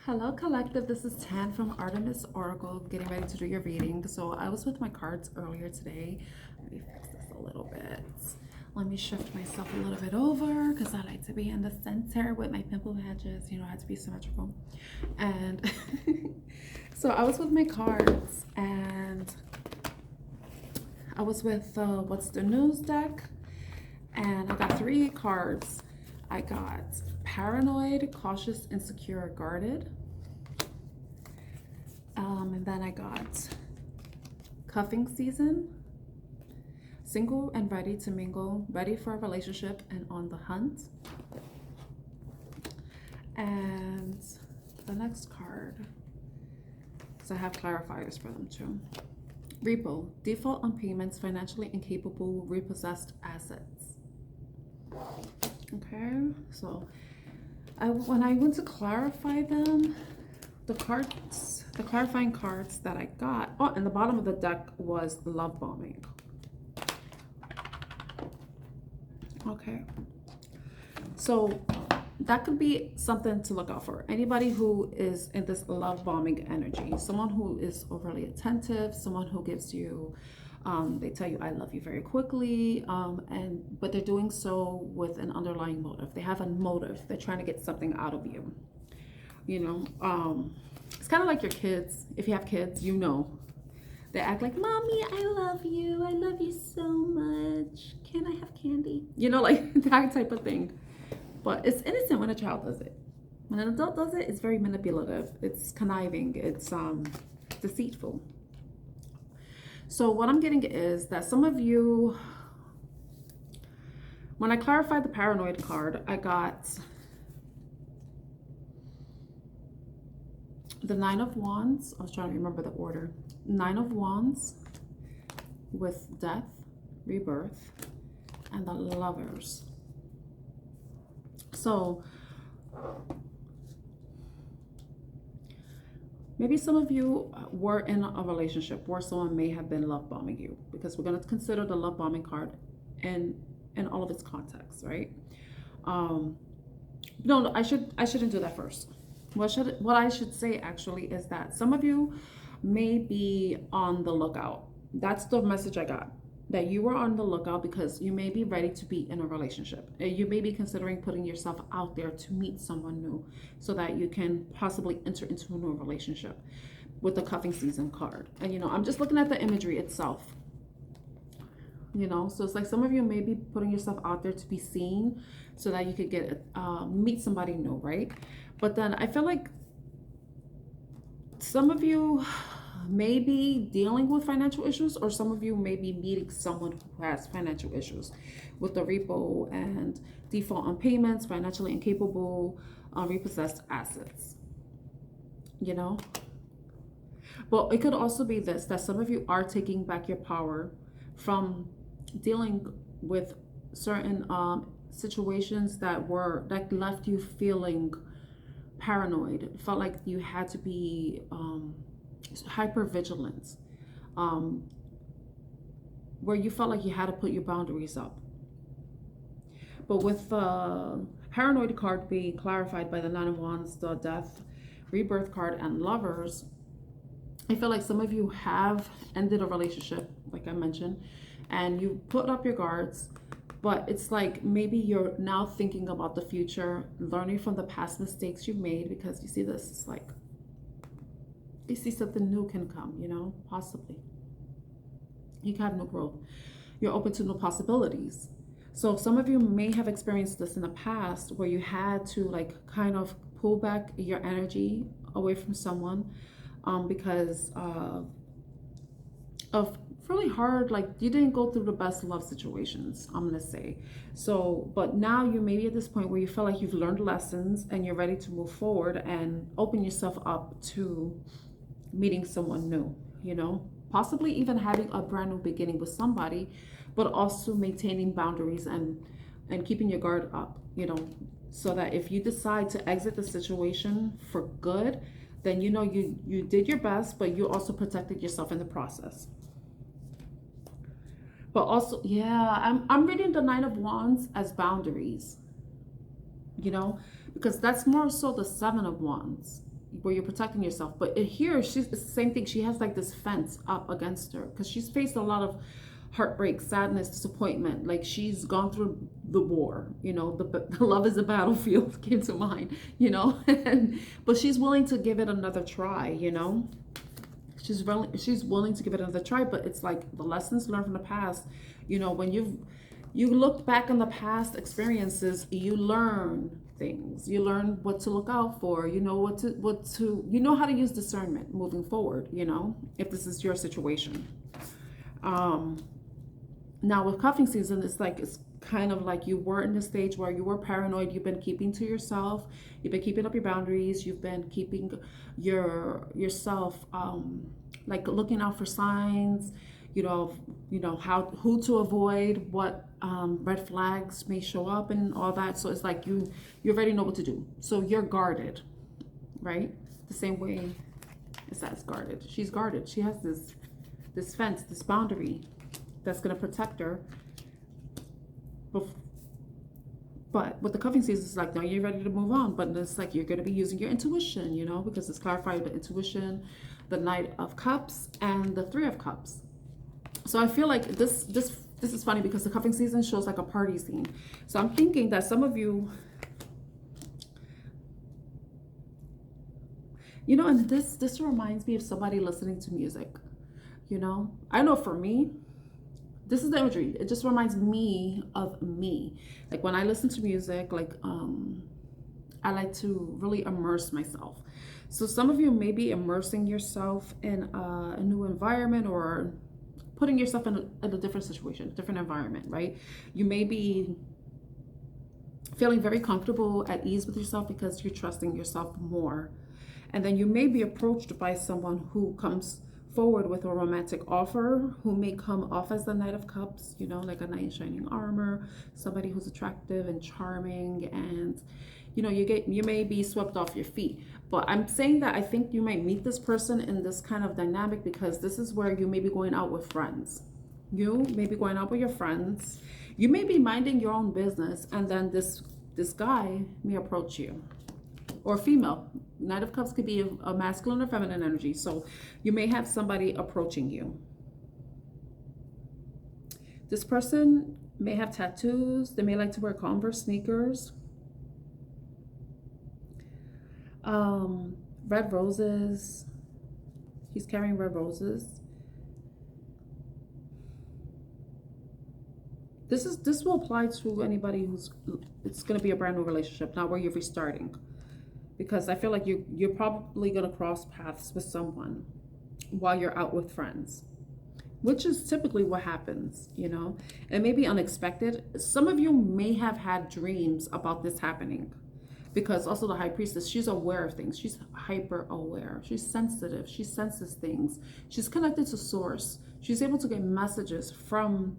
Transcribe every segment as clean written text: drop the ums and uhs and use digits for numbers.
Hello collective, this is Tan from Artemis Oracle, getting ready to do your reading. So I was with my cards earlier today. Let me fix this a little bit. Let me shift myself a little bit over because I like to be in the center with my pimple patches. You know, I have to be symmetrical. And so I was with my cards and I was with What's the News deck, and I got 3 cards. I got Paranoid, Cautious, Insecure, Guarded. And then I got Cuffing Season, Single and Ready to Mingle, Ready for a Relationship, and On the Hunt. And the next card, so I have clarifiers for them too. Repo, Default on Payments, Financially Incapable, Repossessed Assets. Okay, so when I went to clarify them, the clarifying cards that I got, oh, and the bottom of the deck was love bombing. Okay, so that could be something to look out for. Anybody who is in this love bombing energy, someone who is overly attentive, someone who gives you, they tell you I love you very quickly, but they're doing so with an underlying motive. They have a motive. They're trying to get something out of you. You know, it's kind of like your kids. If you have kids, you know, they act like, "Mommy, I love you so much. Can I have candy?" You know, like that type of thing. But it's innocent when a child does it. When an adult does it, it's very manipulative. It's conniving. It's deceitful. So what I'm getting is that some of you, when I clarified the Paranoid card, I got the 9 of Wands. I was trying to remember the order. 9 of Wands with Death, Rebirth, and the Lovers. So maybe some of you were in a relationship where someone may have been love bombing you, because we're going to consider the love bombing card in all of its context, right? No, I shouldn't do that first. What I should say actually is that some of you may be on the lookout. That's the message I got. That you were on the lookout because you may be ready to be in a relationship. You may be considering putting yourself out there to meet someone new so that you can possibly enter into a new relationship with the Cuffing Season card. And, you know, I'm just looking at the imagery itself. You know, so it's like some of you may be putting yourself out there to be seen so that you could get meet somebody new, right? But then I feel like some of you may be dealing with financial issues, or some of you may be meeting someone who has financial issues with the repo and default on payments, financially incapable, repossessed assets, you know. But it could also be this, that some of you are taking back your power from dealing with certain situations that left you feeling paranoid. It felt like you had to be hyper vigilant, where you felt like you had to put your boundaries up. But with the Paranoid card being clarified by the 9 of Wands, the Death, Rebirth card, and Lovers, I feel like some of you have ended a relationship, like I mentioned, and you put up your guards, but it's like maybe you're now thinking about the future, learning from the past mistakes you've made, because you see this, it's like you see something new can come, you know, possibly. You can have new growth. You're open to new possibilities. So some of you may have experienced this in the past where you had to like kind of pull back your energy away from someone because of really hard, like you didn't go through the best love situations, I'm gonna say. So, but now you may be at this point where you feel like you've learned lessons and you're ready to move forward and open yourself up to meeting someone new, you know, possibly even having a brand new beginning with somebody, but also maintaining boundaries and keeping your guard up, you know, so that if you decide to exit the situation for good, then you know you did your best, but you also protected yourself in the process. But also, yeah, I'm reading the 9 of Wands as boundaries, you know, because that's more so the 7 of Wands. where you're protecting yourself. But here, it's the same thing. She has like this fence up against her because she's faced a lot of heartbreak, sadness, disappointment. Like she's gone through the war, you know, the love is a battlefield came to mind, you know, but she's willing to give it another try, you know. She's willing to give it another try, but it's like the lessons learned from the past, you know, when you look back on the past experiences, you learn things. You learn what to look out for. You know you know how to use discernment moving forward, you know, if this is your situation. Now with cuffing season, it's kind of like you were in the stage where you were paranoid. You've been keeping to yourself. You've been keeping up your boundaries. You've been keeping yourself like looking out for signs, you know who to avoid, what red flags may show up and all that. So it's like you already know what to do. So you're guarded, right? The same way as that's guarded. She's guarded. She has this fence, this boundary that's going to protect her. But with the cuffing season, it's like, now you're ready to move on. But it's like you're going to be using your intuition, you know, because it's clarified the intuition, the Knight of Cups, and the Three of Cups. So I feel like this is funny because the cuffing season shows like a party scene. So I'm thinking that some of you, you know, and this reminds me of somebody listening to music. You know, I know for me, this is the imagery. It just reminds me of me. Like when I listen to music, like I like to really immerse myself. So some of you may be immersing yourself in a new environment, or putting yourself in a different situation, different environment, right? You may be feeling very comfortable, at ease with yourself because you're trusting yourself more. And then you may be approached by someone who comes forward with a romantic offer, who may come off as the Knight of Cups, you know, like a knight in shining armor, somebody who's attractive and charming, and you know, you may be swept off your feet. But I'm saying that I think you might meet this person in this kind of dynamic, because this is where you may be going out with friends. You may be going out with your friends. You may be minding your own business, and then this guy may approach you. Or female. Knight of Cups could be a masculine or feminine energy. So you may have somebody approaching you. This person may have tattoos. They may like to wear Converse sneakers. Red roses. He's carrying red roses. This will apply to anybody it's going to be a brand new relationship, not where you're restarting. Because I feel like you're probably going to cross paths with someone while you're out with friends, which is typically what happens, you know. It may be unexpected. Some of you may have had dreams about this happening, because also the High Priestess, she's aware of things. She's hyper aware. She's sensitive. She senses things. She's connected to source. She's able to get messages from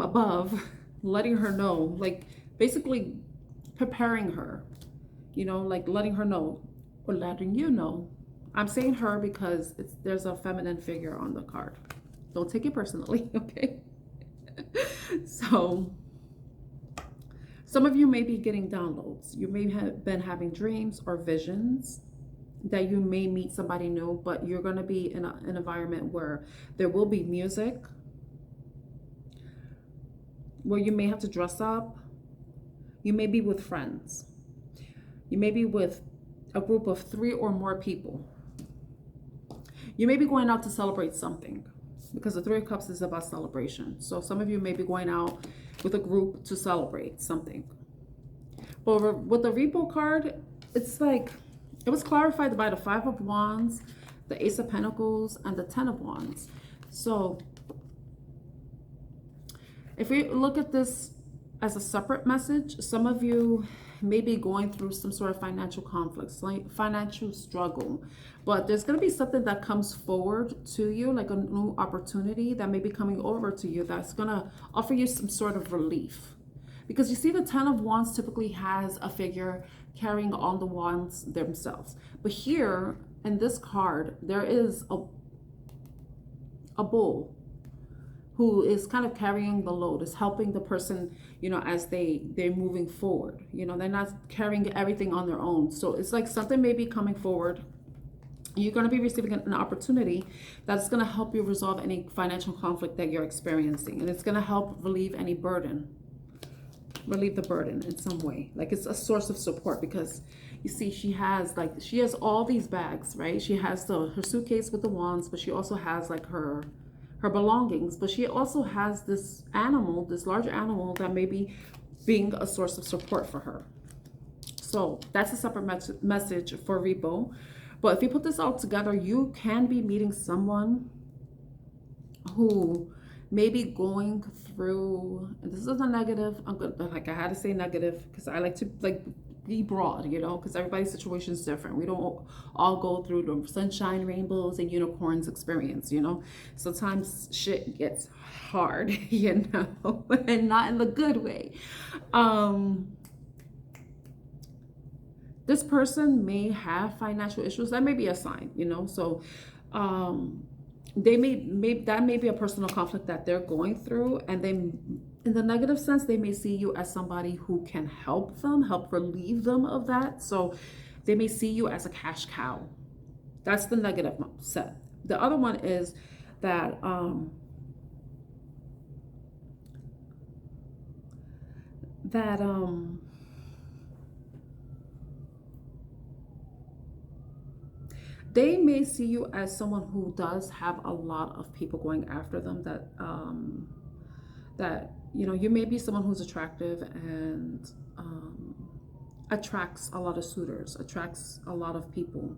above, letting her know, like, basically preparing her, you know, like letting her know, or letting you know. I'm saying her because there's a feminine figure on the card. Don't take it personally, okay? So some of you may be getting downloads. You may have been having dreams or visions that you may meet somebody new, but you're going to be in an environment where there will be music, where you may have to dress up. You may be with friends. You may be with a group of 3 or more people. You may be going out to celebrate something, because the Three of Cups is about celebration. So some of you may be going out with a group to celebrate something. But with the Repo card, it's like, it was clarified by the Five of Wands, the Ace of Pentacles, and the Ten of Wands. So if we look at this as a separate message, some of you may be going through some sort of financial conflicts, like financial struggle, but there's going to be something that comes forward to you, like a new opportunity that may be coming over to you, that's going to offer you some sort of relief. Because you see, the Ten of Wands typically has a figure carrying on the wands themselves, but here in this card there is a bull who is kind of carrying the load, is helping the person, you know, as they're moving forward. You know, they're not carrying everything on their own. So it's like something may be coming forward. You're going to be receiving an opportunity that's going to help you resolve any financial conflict that you're experiencing. And it's going to help relieve any burden. Relieve the burden in some way. Like it's a source of support, because you see she has all these bags, right? She has her suitcase with the wands, but she also has like her belongings, but she also has this animal, this large animal that may be being a source of support for her. So that's a separate message for Repo. But if you put this all together, you can be meeting someone who may be going through, and this is a negative, I'm good, like I had to say negative because I like to like be broad, you know, because everybody's situation is different. We don't all go through the sunshine, rainbows, and unicorns experience, you know. Sometimes shit gets hard, you know, and not in the good way. This person may have financial issues. That may be a sign, you know. So they that may be a personal conflict that they're going through, and they, in the negative sense, they may see you as somebody who can help them, help relieve them of that. So they may see you as a cash cow. That's the negative set. The other one is that they may see you as someone who does have a lot of people going after them, that you know, you may be someone who's attractive and attracts a lot of suitors, attracts a lot of people,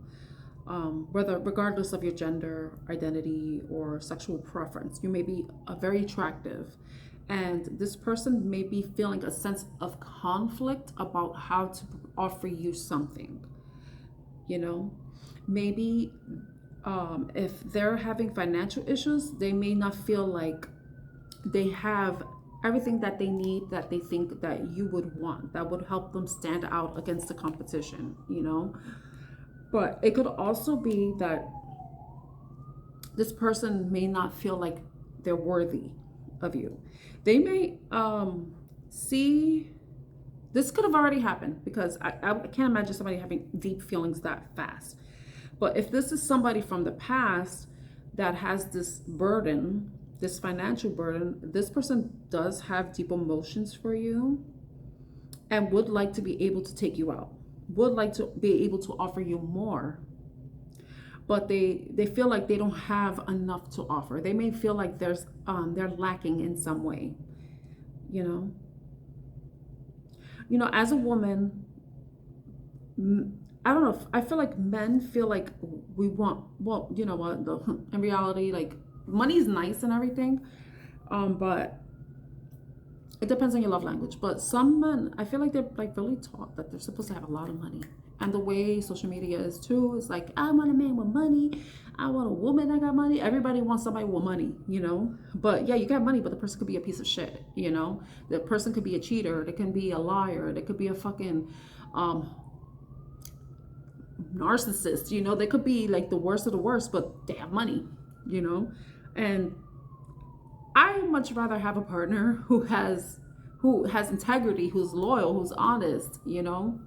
regardless of your gender identity or sexual preference. You may be very attractive, and this person may be feeling a sense of conflict about how to offer you something, you know. Maybe if they're having financial issues, they may not feel like they have everything that they need, that they think that you would want, that would help them stand out against the competition, you know. But it could also be that this person may not feel like they're worthy of you. They may see, this could have already happened, because I can't imagine somebody having deep feelings that fast. But if this is somebody from the past that has this burden, this financial burden, this person does have deep emotions for you and would like to be able to take you out, would like to be able to offer you more. But they feel like they don't have enough to offer. They may feel like they're lacking in some way, you know. You know, as a woman, I don't know, I feel like men feel like we want, well, you know what, in reality, like, money is nice and everything, but it depends on your love language. But some men, I feel like they're like really taught that they're supposed to have a lot of money. And the way social media is too, it's like, I want a man with money, I want a woman that got money. Everybody wants somebody with money, you know. But yeah, you got money, but the person could be a piece of shit, you know. The person could be a cheater, they can be a liar, they could be a fucking narcissist, you know. They could be like the worst of the worst, but they have money, you know. And I much rather have a partner who has integrity, who's loyal, who's honest, you know,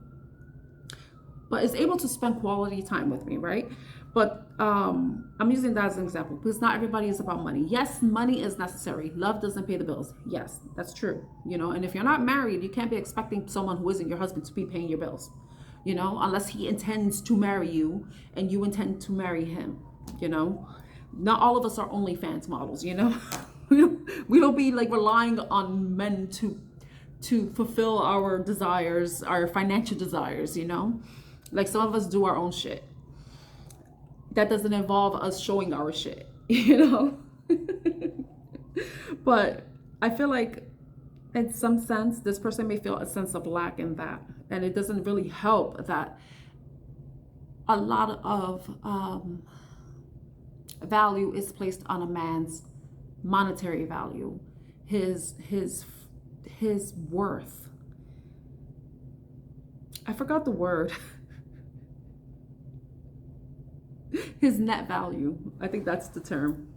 but is able to spend quality time with me, right? But I'm using that as an example because not everybody is about money. Yes, money is necessary. Love doesn't pay the bills. Yes, that's true, you know. And if you're not married, you can't be expecting someone who isn't your husband to be paying your bills, you know, unless he intends to marry you and you intend to marry him, you know. Not all of us are OnlyFans models, you know. we don't be like relying on men to fulfill our desires, our financial desires, you know. Like some of us do our own shit. That doesn't involve us showing our shit, you know. But I feel like in some sense, this person may feel a sense of lack in that. And it doesn't really help that a lot of value is placed on a man's monetary value, his worth. I forgot the word. His net value. I think that's the term.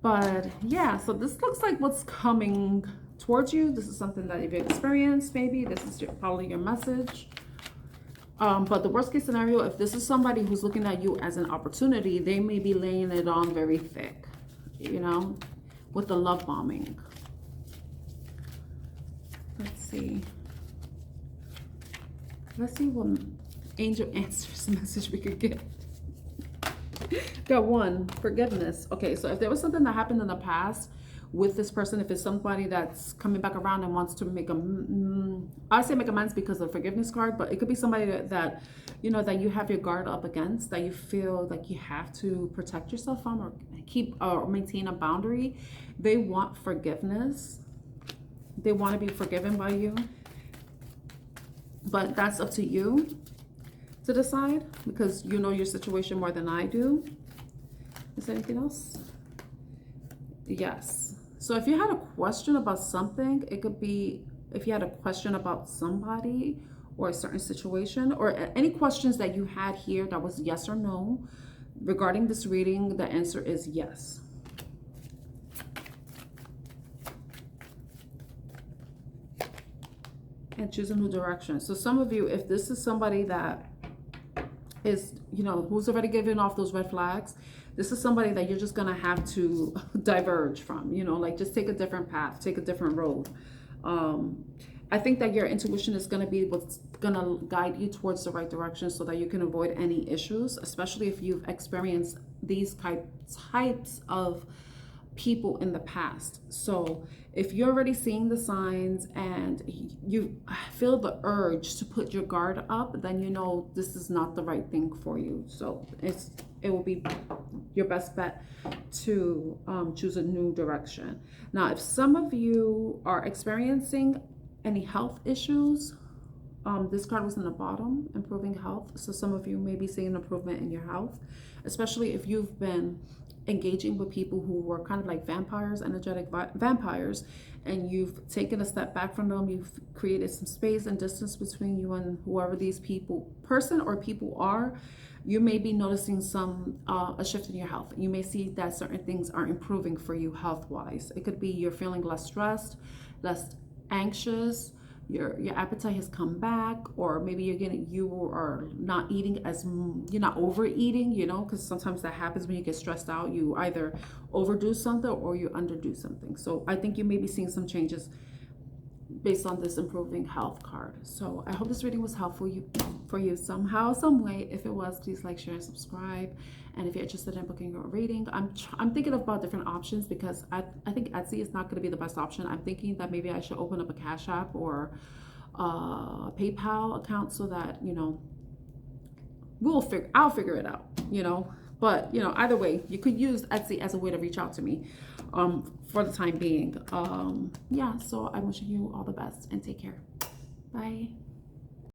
But yeah, so this looks like what's coming towards you. This is something that you've experienced, maybe. This is probably your message. But the worst case scenario, if this is somebody who's looking at you as an opportunity, they may be laying it on very thick, you know, with the love bombing. Let's see. Let's see what angel answers message we could get. Got one, forgiveness. Okay, so if there was something that happened in the past with this person, if it's somebody that's coming back around and wants to make I say make amends because of the forgiveness card, but it could be somebody that you know, that you have your guard up against, that you feel like you have to protect yourself from, or keep or maintain a boundary. They want forgiveness. They want to be forgiven by you, but that's up to you to decide, because you know your situation more than I do. Is there anything else? Yes. So if you had a question about something, it could be if you had a question about somebody or a certain situation, or any questions that you had here that was yes or no regarding this reading, the answer is yes. And choose a new direction. So some of you, if this is somebody that is, you know, who's already given off those red flags, this is somebody that you're just gonna have to diverge from, you know, like just take a different path, take a different road. I think that your intuition is gonna be what's gonna guide you towards the right direction so that you can avoid any issues, especially if you've experienced these types of people in the past. So if you're already seeing the signs and you feel the urge to put your guard up, then you know this is not the right thing for you. So it will be your best bet to choose a new direction. Now, if some of you are experiencing any health issues, this card was in the bottom, improving health. So some of you may be seeing an improvement in your health, especially if you've been engaging with people who were kind of like vampires, energetic vampires, and you've taken a step back from them. You've created some space and distance between you and whoever these person or people are. You may be noticing a shift in your health. You may see that certain things are improving for you health-wise. It could be you're feeling less stressed, less anxious, your appetite has come back, or maybe you are not eating you're not overeating, you know, because sometimes that happens when you get stressed out. You either overdo something or you underdo something. So I think you may be seeing some changes based on this improving health card. So I hope this reading was helpful for you somehow, some way. If it was, please like, share, and subscribe. And if you're interested in booking your reading, I'm thinking about different options, because I think Etsy is not going to be the best option. I'm thinking that maybe I should open up a Cash App or a PayPal account, so that, you know, I'll figure it out, you know. But, you know, either way, you could use Etsy as a way to reach out to me for the time being. Yeah, so I'm wishing you all the best and take care. Bye.